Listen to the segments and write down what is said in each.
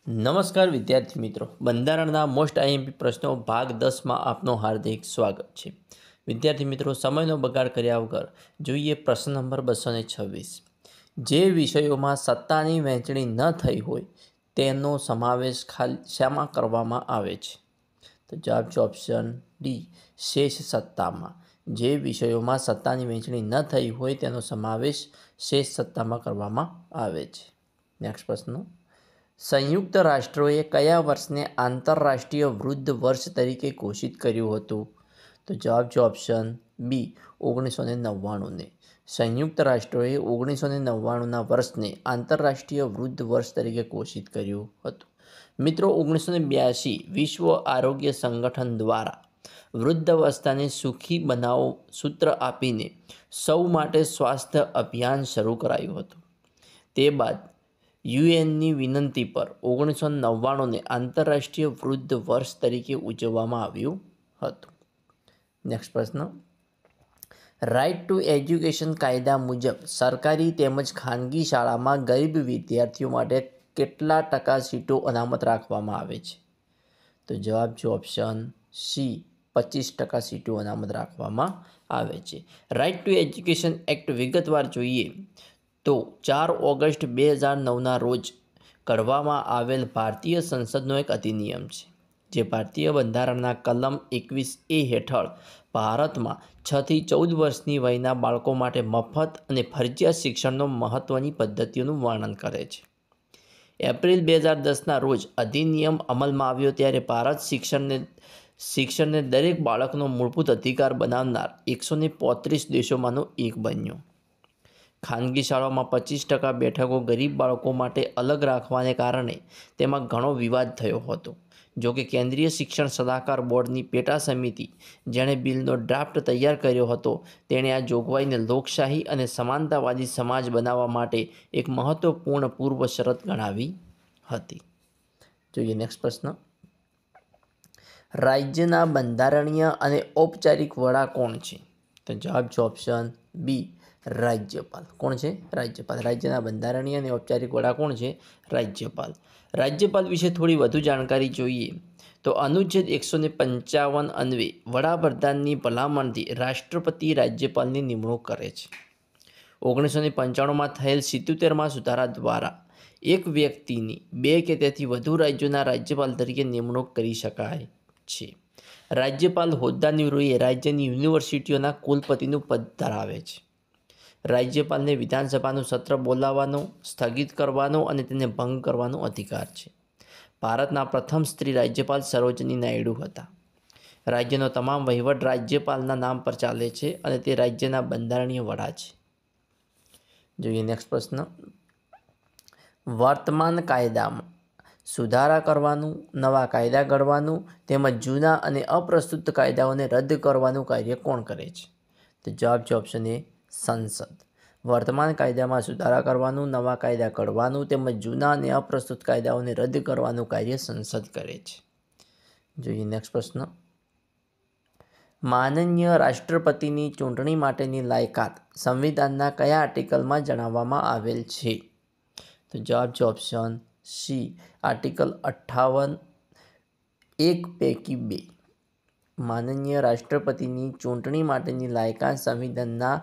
નમસ્કાર વિદ્યાર્થી મિત્રો, બંધારણના મોસ્ટ આઈએમપી પ્રશ્નો ભાગ 10માં આપનું હાર્દિક સ્વાગત છે. વિદ્યાર્થી મિત્રો, સમયનો બગાડ કર્યા વગર જોઈએ પ્રશ્ન નંબર 226. જે વિષયોમાં સત્તાની વહેંચણી ન થઈ હોય તેનો સમાવેશ શામાં કરવામાં આવે છે? તો જવાબ છે ઓપ્શન ડી, શેષ સત્તામાં. જે વિષયોમાં સત્તાની વહેંચણી ન થઈ હોય તેનો સમાવેશ શેષ સત્તામાં કરવામાં આવે છે. નેક્સ્ટ પ્રશ્ન. સંયુક્ત રાષ્ટ્રોએ કયા વર્ષને આંતરરાષ્ટ્રીય વૃદ્ધ વર્ષ તરીકે ઘોષિત કર્યું હતું? તો જવાબ છે ઓપ્શન બી, 1999ને. સંયુક્ત રાષ્ટ્રોએ 1999ના વર્ષને આંતરરાષ્ટ્રીય વૃદ્ધ વર્ષ તરીકે ઘોષિત કર્યું હતું. મિત્રો, 1982 વિશ્વ આરોગ્ય સંગઠન દ્વારા વૃદ્ધાવસ્થાને સુખી બનાવો સૂત્ર આપીને સૌ માટે સ્વાસ્થ્ય અભિયાન શરૂ કરાયું હતું. તે બાદ યુએનની વિનંતી પર 1999ને આંતરરાષ્ટ્રીય વૃદ્ધ વર્ષ તરીકે ઉજવવામાં આવ્યું હતું. નેક્સ્ટ પ્રશ્ન. રાઇટ ટુ એજ્યુકેશન કાયદા મુજબ સરકારી તેમજ ખાનગી શાળામાં ગરીબ વિદ્યાર્થીઓ માટે કેટલા ટકા સીટો અનામત રાખવામાં આવે છે? તો જવાબ છે ઓપ્શન સી, 25% સીટો અનામત રાખવામાં આવે છે. રાઇટ ટુ એજ્યુકેશન એક્ટ વિગતવાર જોઈએ તો 4 ઓગસ્ટ 2009ના રોજ ઘડવામાં આવેલ ભારતીય સંસદનો એક અધિનિયમ છે, જે ભારતીય બંધારણના કલમ 21A હેઠળ ભારતમાં 6 થી 14 વર્ષની વયના બાળકો માટે મફત અને ફરજિયાત શિક્ષણનો મહત્ત્વની પદ્ધતિઓનું વર્ણન કરે છે. એપ્રિલ 2010ના રોજ અધિનિયમ અમલમાં આવ્યો ત્યારે ભારત શિક્ષણને દરેક બાળકનો મૂળભૂત અધિકાર બનાવનાર 135 દેશોમાંનો એક બન્યો. ખાનગી શાળાઓમાં 25% બેઠકો ગરીબ બાળકો માટે અલગ રાખવાને કારણે તેમાં ઘણો વિવાદ થયો હતો. જોકે કેન્દ્રીય શિક્ષણ સલાહકાર બોર્ડની પેટા સમિતિ, જેણે બિલનો ડ્રાફ્ટ તૈયાર કર્યો હતો, તેણે આ જોગવાઈને લોકશાહી અને સમાનતાવાદી સમાજ બનાવવા માટે એક મહત્વપૂર્ણ પૂર્વ શરત ગણાવી હતી. જોઈએ નેક્સ્ટ પ્રશ્ન. રાજ્યના બંધારણીય અને ઔપચારિક વડા કોણ છે? તો જવાબ છે ઓપ્શન બી, રાજ્યપાલ. કોણ છે? રાજ્યપાલ. રાજ્યના બંધારણીય અને ઔપચારિક વડા કોણ છે? રાજ્યપાલ. રાજ્યપાલ વિશે થોડી વધુ જાણકારી જોઈએ તો અનુચ્છેદ 155 અન્વયે વડાપ્રધાનની ભલામણથી રાષ્ટ્રપતિ રાજ્યપાલની નિમણૂક કરે છે. 1995માં થયેલ 77માં સુધારા દ્વારા એક વ્યક્તિની 2 કે તેથી વધુ રાજ્યોના રાજ્યપાલ તરીકે નિમણૂક કરી શકાય છે. રાજ્યપાલ હોદ્દાની રૂએ રાજ્યની યુનિવર્સિટીઓના કુલપતિનું પદ ધરાવે છે. રાજ્યપાલને વિધાનસભાનું સત્ર બોલાવવાનો, સ્થગિત કરવાનો અને તેને ભંગ કરવાનો અધિકાર છે. ભારતના પ્રથમ સ્ત્રી રાજ્યપાલ સરોજની નાયડુ હતા. રાજ્યનો તમામ વહીવટ રાજ્યપાલના નામ પર ચાલે છે અને તે રાજ્યના બંધારણીય વડા છે. જોઈએ નેક્સ્ટ પ્રશ્ન. વર્તમાન કાયદામાં સુધારા કરવાનું, નવા કાયદા ઘડવાનું તેમજ જૂના અને અપ્રસ્તુત કાયદાઓને રદ કરવાનું કાર્ય કોણ કરે છે? તો જવાબ છે ઓપ્શન એ, સંસદ. વર્તમાન કાયદામાં સુધારા કરવાનું, નવા કાયદા ઘડવાનું તેમજ જૂના અને અપ્રસ્તુત કાયદાઓને રદ કરવાનું કાર્ય સંસદ કરે છે. જોઈએ નેક્સ્ટ પ્રશ્ન. માનનીય રાષ્ટ્રપતિની ચૂંટણી માટેની લાયકાત સંવિધાનના કયા આર્ટિકલમાં જણાવવામાં આવેલ છે? તો જવાબ છે ઓપ્શન સી, આર્ટિકલ 58(1) પૈકી 2. માનનીય રાષ્ટ્રપતિની ચૂંટણી માટેની લાયકાત સંવિધાનના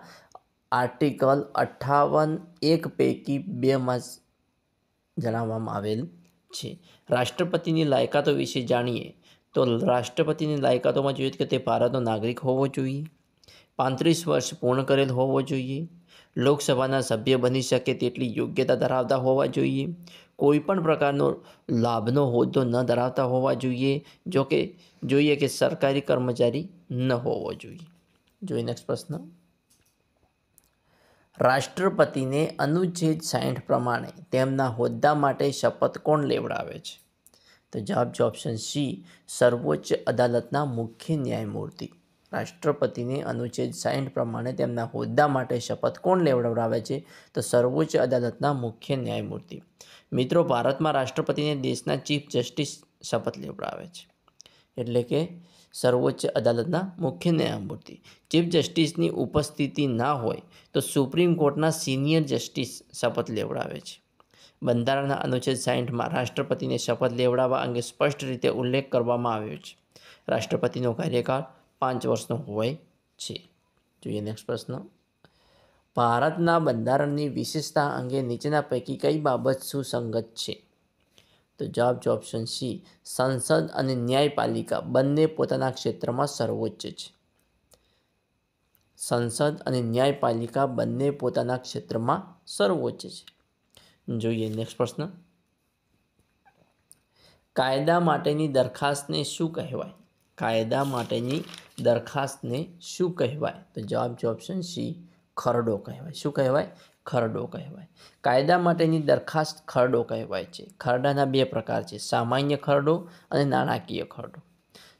આર્ટિકલ 58(1) પૈકી 2માં જણાવવામાં આવેલ છે. રાષ્ટ્રપતિની લાયકાતો વિશે જાણીએ તો રાષ્ટ્રપતિની લાયકાતોમાં જોઈએ કે તે ભારતનો નાગરિક હોવો જોઈએ, 35 વર્ષ પૂર્ણ કરેલ હોવો જોઈએ, લોકસભાના સભ્ય બની શકે તેટલી યોગ્યતા ધરાવતા હોવા જોઈએ, કોઈપણ પ્રકારનો લાભનો હોદ્દો ન ધરાવતા હોવા જોઈએ, જોઈએ કે સરકારી કર્મચારી ન હોવો જોઈએ. જોઈએ નેક્સ્ટ પ્રશ્ન. રાષ્ટ્રપતિને અનુચ્છેદ 60 પ્રમાણે તેમના હોદ્દા માટે શપથ કોણ લેવડાવે છે? તો જવાબ છે ઓપ્શન સી, સર્વોચ્ચ અદાલતના મુખ્ય ન્યાયમૂર્તિ. રાષ્ટ્રપતિને અનુચ્છેદ 60 પ્રમાણે તેમના હોદ્દા માટે શપથ કોણ લેવડાવે છે? તો સર્વોચ્ચ અદાલતના મુખ્ય ન્યાયમૂર્તિ. મિત્રો, ભારતમાં રાષ્ટ્રપતિને દેશના ચીફ જસ્ટિસ શપથ લેવડાવે છે, એટલે કે સર્વોચ્ચ અદાલતના મુખ્ય ન્યાયમૂર્તિ. ચીફ જસ્ટિસની ઉપસ્થિતિ ના હોય તો સુપ્રીમ કોર્ટના સિનિયર જસ્ટિસ શપથ લેવડાવે છે. બંધારણના અનુચ્છેદ 60માં રાષ્ટ્રપતિને શપથ લેવડાવવા અંગે સ્પષ્ટ રીતે ઉલ્લેખ કરવામાં આવ્યો છે. રાષ્ટ્રપતિનો કાર્યકાળ 5 વર્ષનો હોય છે. જોઈએ નેક્સ્ટ પ્રશ્ન. ભારતના બંધારણની વિશેષતા અંગે નીચેના પૈકી કઈ બાબત સુસંગત છે? તો જવાબ છે ઓપ્શન સી, સંસદ અને ન્યાયપાલિકા બંને પોતાના ક્ષેત્રમાં સર્વોચ્ચ છે. સંસદ અને ન્યાયપાલિકા બંને પોતાના ક્ષેત્રમાં સર્વોચ્ચ છે. જોઈએ નેક્સ્ટ પ્રશ્ન. કાયદા માટેની દરખાસ્તને શું કહેવાય? કાયદા માટેની દરખાસ્તને શું કહેવાય? તો જવાબ છે ઓપ્શન સી, ખરડો કહેવાય. શું કહેવાય? ખરડો કહેવાય. કાયદા માટેની દરખાસ્ત ખરડો કહેવાય છે. ખરડાના 2 પ્રકાર છે, સામાન્ય ખરડો અને નાણાકીય ખરડો.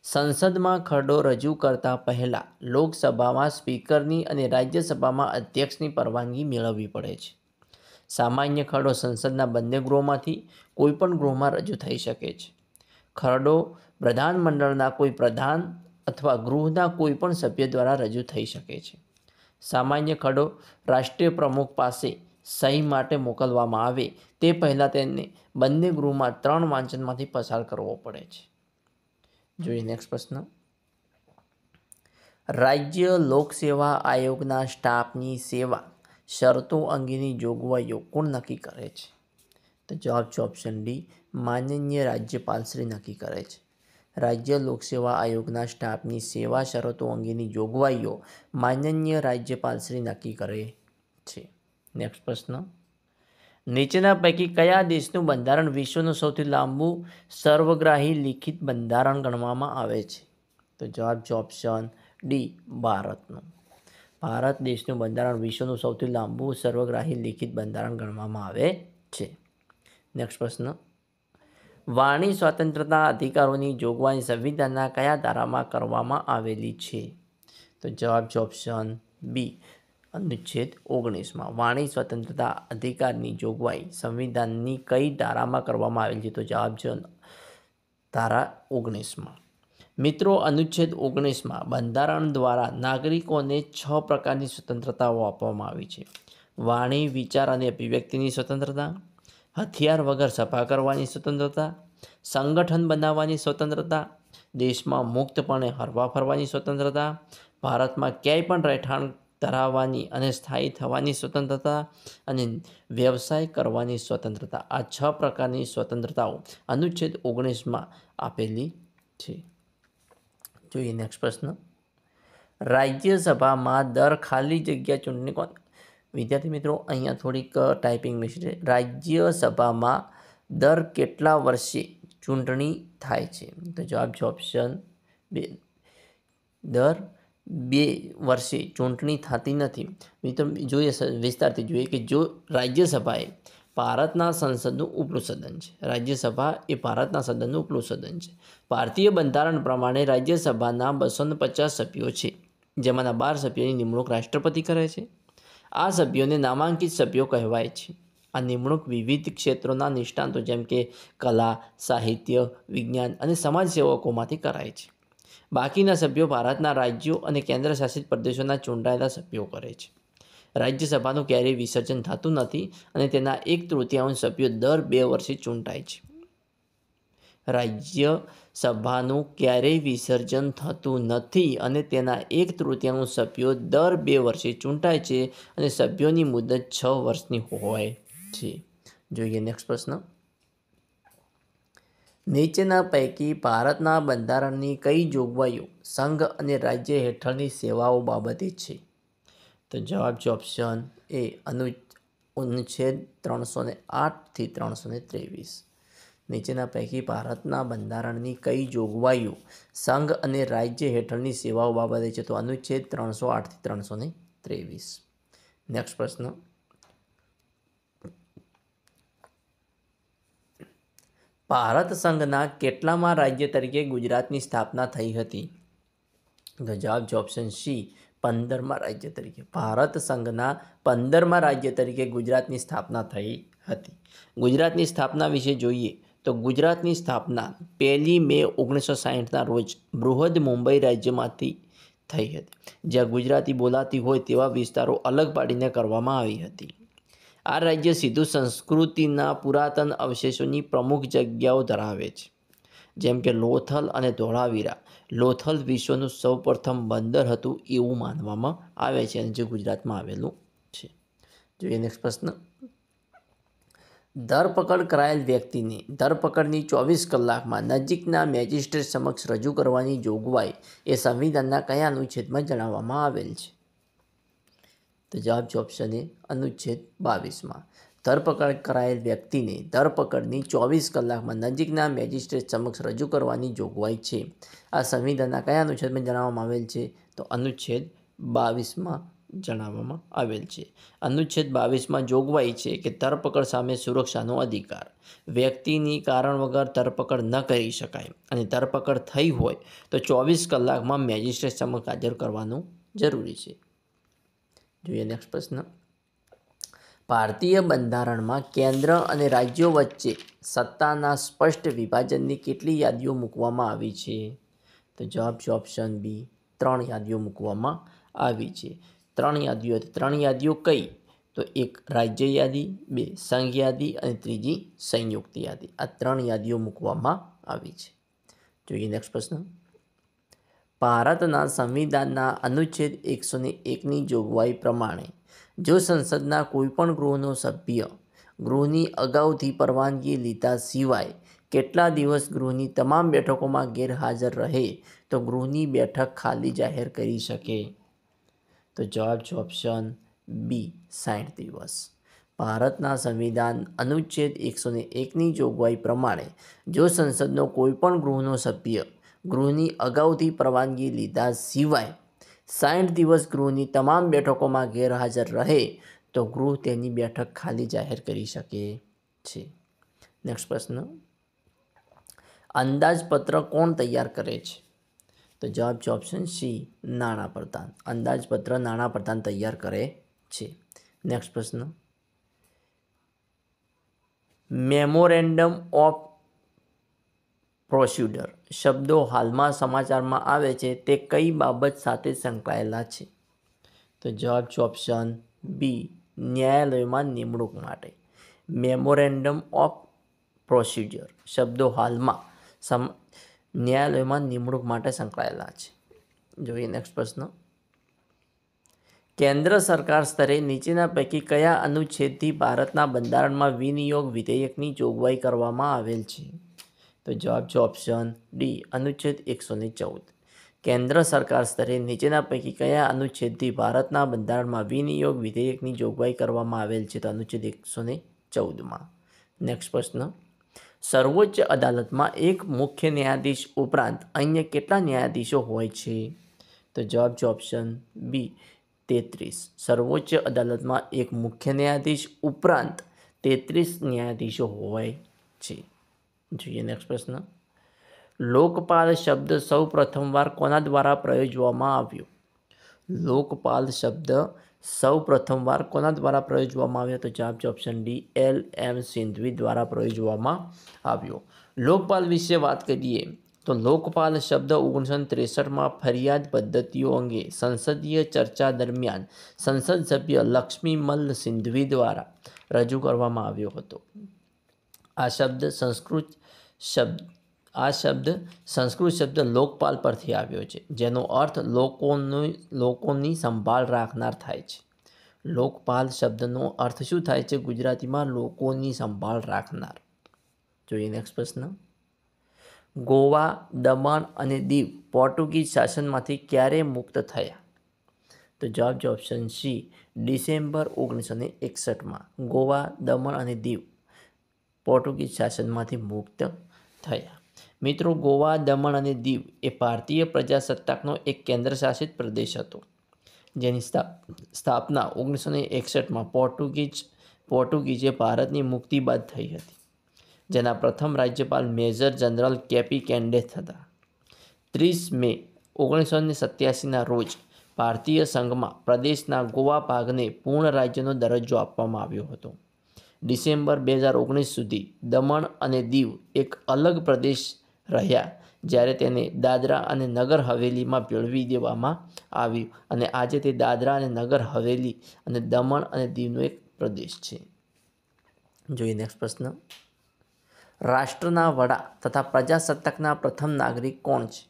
સંસદમાં ખરડો રજૂ કરતા પહેલાં લોકસભામાં સ્પીકરની અને રાજ્યસભામાં અધ્યક્ષની પરવાનગી મેળવવી પડે છે. સામાન્ય ખરડો સંસદના બંને ગૃહોમાંથી કોઈપણ ગૃહમાં રજૂ થઈ શકે છે. ખરડો પ્રધાનમંડળના કોઈ પ્રધાન અથવા ગૃહના કોઈપણ સભ્ય દ્વારા રજૂ થઈ શકે છે. સામાન્ય ખરડો રાષ્ટ્રીય પ્રમુખ પાસે સહી માટે મોકલવામાં આવે તે પહેલાં તેને બંને ગૃહમાં 3 વાંચનમાંથી પસાર કરવો પડે છે. જોઈએ નેક્સ્ટ પ્રશ્ન. રાજ્ય લોકસેવા આયોગના સ્ટાફની સેવા શરતો અંગેની જોગવાઈઓ કોણ નક્કી કરે છે? તો જવાબ છે ઓપ્શન ડી, માનનીય રાજ્યપાલશ્રી નક્કી કરે છે. રાજ્ય લોકસેવા આયોગના સ્ટાફની સેવા શરતો અંગેની જોગવાઈઓ માનનીય રાજ્યપાલશ્રી નક્કી કરે છે. નેક્સ્ટ પ્રશ્ન. નીચેના પૈકી કયા દેશનું બંધારણ વિશ્વનું સૌથી લાંબુ સર્વગ્રાહી લિખિત બંધારણ ગણવામાં આવે છે? તો જવાબ છે ઓપ્શન ડી, ભારતનું. ભારત દેશનું બંધારણ વિશ્વનું સૌથી લાંબુ સર્વગ્રાહી લિખિત બંધારણ ગણવામાં આવે છે. નેક્સ્ટ પ્રશ્ન. વાણી સ્વતંત્રતા અધિકારોની જોગવાઈ સંવિધાનના કયા ધારામાં કરવામાં આવેલી છે? તો જવાબ છે ઓપ્શન બી, અનુચ્છેદ 19માં. વાણી સ્વતંત્રતા અધિકારની જોગવાઈ સંવિધાનની કઈ ધારામાં કરવામાં આવેલી છે? તો જવાબ છે ધારા 19માં. મિત્રો, અનુચ્છેદ 19માં બંધારણ દ્વારા નાગરિકોને 6 પ્રકારની સ્વતંત્રતાઓ આપવામાં આવી છે. વાણી, વિચાર અને અભિવ્યક્તિની સ્વતંત્રતા, હથિયાર વગર સભા કરવાની સ્વતંત્રતા, સંગઠન બનાવવાની સ્વતંત્રતા, દેશમાં મુક્તપણે હરવા ફરવાની સ્વતંત્રતા, ભારતમાં ક્યાંય પણ રહેઠાણ ધરાવવાની અને સ્થાયી થવાની સ્વતંત્રતા અને વ્યવસાય કરવાની સ્વતંત્રતા. આ 6 પ્રકારની સ્વતંત્રતાઓ અનુચ્છેદ 19માં આપેલી છે. જોઈએ નેક્સ્ટ પ્રશ્ન. રાજ્યસભામાં દર ખાલી જગ્યા ચૂંટણી કોણ? વિદ્યાર્થી મિત્રો, અહીંયા થોડીક ટાઈપિંગ મિસ્ટેક છે. રાજ્યસભામાં દર કેટલા વર્ષે ચૂંટણી થાય છે? તો જવાબ છે ઓપ્શન બે, દર 2 વર્ષે ચૂંટણી થતી નથી. મિત્રો જોઈએ, વિસ્તારથી જોઈએ કે જો રાજ્યસભા એ ભારતના સંસદનું ઉપલું સદન છે. રાજ્યસભા એ ભારતના સદનનું ઉપલું સદન છે. ભારતીય બંધારણ પ્રમાણે રાજ્યસભાના 250 સભ્યો છે, જેમાંના 12 સભ્યોની નિમણૂક રાષ્ટ્રપતિ કરે છે. આ સભ્યોને નામાંકિત સભ્યો કહેવાય છે. આ નિમણૂક વિવિધ ક્ષેત્રોના નિષ્ણાતો જેમ કે કલા, સાહિત્ય, વિજ્ઞાન અને સમાજ સેવકોમાંથી કરાય છે. બાકીના સભ્યો ભારતના રાજ્યો અને કેન્દ્રશાસિત પ્રદેશોના ચૂંટાયેલા સભ્યો કરે છે. રાજ્યસભાનું ક્યારેય વિસર્જન થતું નથી અને તેના 1/3 સભ્યો દર 2 વર્ષે ચૂંટાય છે. રાજ્યસભાનું ક્યારેય વિસર્જન થતું નથી અને તેના 1/3 સભ્યો દર 2 વર્ષે ચૂંટાય છે અને સભ્યોની મુદત 6 વર્ષની હોય છે. જોઈએ નેક્સ્ટ પ્રશ્ન. નીચેના પૈકી ભારતના બંધારણની કઈ જોગવાઈઓ સંઘ અને રાજ્ય હેઠળની સેવાઓ બાબતે છે? તો જવાબ છે ઓપ્શન એ, અનુચ્છેદ 308 થી 323. નીચેના પૈકી ભારતના બંધારણની કઈ જોગવાઈઓ સંઘ અને રાજ્ય હેઠળની સેવાઓ બાબતે છે? તો અનુચ્છેદ 308 થી 323. નેક્સ્ટ પ્રશ્ન. ભારત સંઘના કેટલામાં રાજ્ય તરીકે ગુજરાતની સ્થાપના થઈ હતી? તો જવાબ છે ઓપ્શન સી, 15માં રાજ્ય તરીકે. ભારત સંઘના 15માં રાજ્ય તરીકે ગુજરાતની સ્થાપના થઈ હતી. ગુજરાતની સ્થાપના વિશે જોઈએ તો ગુજરાતની સ્થાપના 1 મે 1960ના રોજ બૃહદ મુંબઈ રાજ્યમાંથી થઈ હતી, જ્યાં ગુજરાતી બોલાતી હોય તેવા વિસ્તારો અલગ પાડીને કરવામાં આવી હતી. આ રાજ્ય સિંધુ સંસ્કૃતિના પુરાતન અવશેષોની પ્રમુખ જગ્યાઓ ધરાવે છે, જેમ કે લોથલ અને ધોળાવીરા. લોથલ વિશ્વનું સૌપ્રથમ બંદર હતું એવું માનવામાં આવે છે અને જે ગુજરાતમાં આવેલું છે. જોઈએ નેક્સ્ટ પ્રશ્ન. ધરપકડ કરાયેલ વ્યક્તિને ધરપકડની 24 કલાકમાં નજીકના મેજિસ્ટ્રેટ સમક્ષ રજૂ કરવાની જોગવાઈ એ સંવિધાનના કયા અનુચ્છેદમાં જણાવવામાં આવેલ છે? તો જવાબ છે ઓપ્શન એ, અનુચ્છેદ 22માં. ધરપકડ કરાયેલ વ્યક્તિને ધરપકડની 24 કલાકમાં નજીકના મેજિસ્ટ્રેટ સમક્ષ રજૂ કરવાની જોગવાઈ છે. આ સંવિધાનના કયા અનુચ્છેદમાં જણાવવામાં આવેલ છે? તો અનુચ્છેદ 22માં જણાવવામાં આવેલ છે. અનુચ્છેદ 22માં જોગવાઈ છે કે ધરપકડ સામે સુરક્ષાનો અધિકાર. વ્યક્તિની કારણ વગર ધરપકડ ન કરી શકાય અને ધરપકડ થઈ હોય તો 24 કલાકમાં મેજિસ્ટ્રેટ સમક્ષ હાજર કરવાનું જરૂરી છે. જોઈએ નેક્સ્ટ પ્રશ્ન. ભારતીય બંધારણમાં કેન્દ્ર અને રાજ્યો વચ્ચે સત્તાના સ્પષ્ટ વિભાજનની કેટલી યાદીઓ મૂકવામાં આવી છે? તો જવાબ છે ઓપ્શન બી, 3 યાદીઓ મૂકવામાં આવી છે. 3 યાદીઓ હતી. 3 યાદીઓ કઈ? તો 1 રાજ્ય યાદી, 2 સંઘ યાદી અને 3જી સંયુક્ત યાદી. આ 3 યાદીઓ મૂકવામાં આવી છે. જોઈએ નેક્સ્ટ પ્રશ્ન. ભારતના સંવિધાનના અનુચ્છેદ 101ની જોગવાઈ પ્રમાણે જો સંસદના કોઈપણ ગૃહનો સભ્ય ગૃહની અગાઉથી પરવાનગી લીધા સિવાય કેટલા દિવસ ગૃહની તમામ બેઠકોમાં ગેરહાજર રહે તો ગૃહની બેઠક ખાલી જાહેર કરી શકે? તો જવાબ છે ઓપ્શન બી, 60 દિવસ. ભારતના સંવિધાન અનુચ્છેદ 101ની જોગવાઈ પ્રમાણે જો સંસદનો કોઈપણ ગૃહનો સભ્ય ગૃહની અગાઉથી પરવાનગી લીધા સિવાય 60 દિવસ ગૃહની તમામ બેઠકોમાં ગેરહાજર રહે તો ગૃહ તેની બેઠક ખાલી જાહેર કરી શકે છે. નેક્સ્ટ પ્રશ્ન. અંદાજપત્ર કોણ તૈયાર કરે છે? તો જવાબ છે ઓપ્શન સી, નાણાપ્રધાન. અંદાજપત્ર નાણાપ્રધાન તૈયાર કરે છે. નેક્સ્ટ પ્રશ્ન. મેમોરેન્ડમ ઓફ પ્રોસિડર શબ્દો હાલમાં સમાચારમાં આવે છે તે કઈ બાબત સાથે સંકળાયેલા છે? તો જવાબ છે ઓપ્શન બી, ન્યાયાલયોમાં નિમણૂક માટે. મેમોરેન્ડમ ઓફ પ્રોસિજર શબ્દો હાલમાં ન્યાયાલયોમાં નિમણૂક માટે સંકળાયેલા છે. જોઈએ નેક્સ્ટ પ્રશ્ન. કેન્દ્ર સરકાર સ્તરે નીચેના પૈકી કયા અનુચ્છેદથી ભારતના બંધારણમાં વિનિયોગ વિધેયકની જોગવાઈ કરવામાં આવેલ છે? તો જવાબ છે ઓપ્શન ડી, અનુચ્છેદ 114. કેન્દ્ર સરકાર સ્તરે નીચેના પૈકી કયા અનુચ્છેદથી ભારતના બંધારણમાં વિનિયોગ વિધેયકની જોગવાઈ કરવામાં આવેલ છે? તો અનુચ્છેદ 114માં. નેક્સ્ટ પ્રશ્ન. સર્વોચ્ચ અદાલતમાં એક મુખ્ય ન્યાયાધીશ ઉપરાંત અન્ય કેટલા ન્યાયાધીશો હોય છે? તો જવાબ છે ઓપ્શન બી, 33. સર્વોચ્ચ અદાલતમાં એક મુખ્ય ન્યાયાધીશ ઉપરાંત 33 ન્યાયાધીશો હોય છે. જોઈએ નેક્સ્ટ પ્રશ્ન. લોકપાલ શબ્દ સૌ પ્રથમવાર કોના દ્વારા પ્રયોજવામાં આવ્યો? લોકપાલ શબ્દ સૌ પ્રથમવાર કોના દ્વારા પ્રયોજવામાં આવ્યો? તો જવાબ છે ઓપ્શન ડી, LM સિંઘવી દ્વારા પ્રયોજવામાં આવ્યો. લોકપાલ વિશે વાત કરીએ તો લોકપાલ શબ્દ 1963માં ફરિયાદ પદ્ધતિઓ અંગે સંસદીય ચર્ચા દરમિયાન સંસદ સભ્ય લક્ષ્મીમલ્લ સિંઘવી દ્વારા રજૂ કરવામાં આવ્યો હતો. આ શબ્દ સંસ્કૃત શબ્દ લોકપાલ પરથી આવ્યો છે, જેનો અર્થ લોકોની સંભાળ રાખનાર થાય છે. લોકપાલ શબ્દનો અર્થ શું થાય છે ગુજરાતીમાં? લોકોની સંભાળ રાખનાર. જોઈએ નેક્સ્ટ પ્રશ્ન. ગોવા, દમણ અને દીવ પોર્ટુગીઝ શાસનમાંથી ક્યારે મુક્ત થયા? તો જવાબ છે ઓપ્શન સી, ડિસેમ્બર 1961માં ગોવા, દમણ અને દીવ પોર્ટુગીઝ શાસનમાંથી મુક્ત થયા. મિત્રો, ગોવા, દમણ અને દીવ એ ભારતીય પ્રજાસત્તાકનો એક કેન્દ્રશાસિત પ્રદેશ હતો, જેની સ્થાપના 1961માં પોર્ટુગીઝે ભારતની મુક્તિ બાદ થઈ હતી, જેના પ્રથમ રાજ્યપાલ મેજર જનરલ કેપી કેન્ડેથ હતા. 30 મે 1987ના રોજ ભારતીય સંઘમાં પ્રદેશના ગોવા ભાગને પૂર્ણ રાજ્યનો દરજ્જો આપવામાં આવ્યો હતો. ડિસેમ્બર 2019 સુધી દમણ અને દીવ એક અલગ પ્રદેશ રહ્યા, જ્યારે તેને દાદરા અને નગર હવેલીમાં ભેળવી દેવામાં આવ્યું અને આજે તે દાદરા અને નગર હવેલી અને દમણ અને દીવનો એક પ્રદેશ છે. જોઈએ નેક્સ્ટ પ્રશ્ન. રાષ્ટ્રના વડા તથા પ્રજાસત્તાકના પ્રથમ નાગરિક કોણ છે?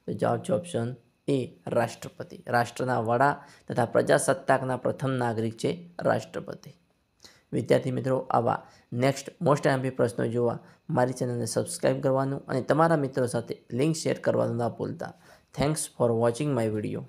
તો જવાબ છે ઓપ્શન એ, રાષ્ટ્રપતિ. રાષ્ટ્રના વડા તથા પ્રજાસત્તાકના પ્રથમ નાગરિક છે રાષ્ટ્રપતિ. વિદ્યાર્થી મિત્રો, આવા નેક્સ્ટ મોસ્ટ આઈએમપી પ્રશ્નો જોવા મારી ચેનલને સબસ્ક્રાઈબ કરવાનું અને તમારા મિત્રો સાથે લિંક શેર કરવાનું ના ભૂલતા. Thanks for watching my video.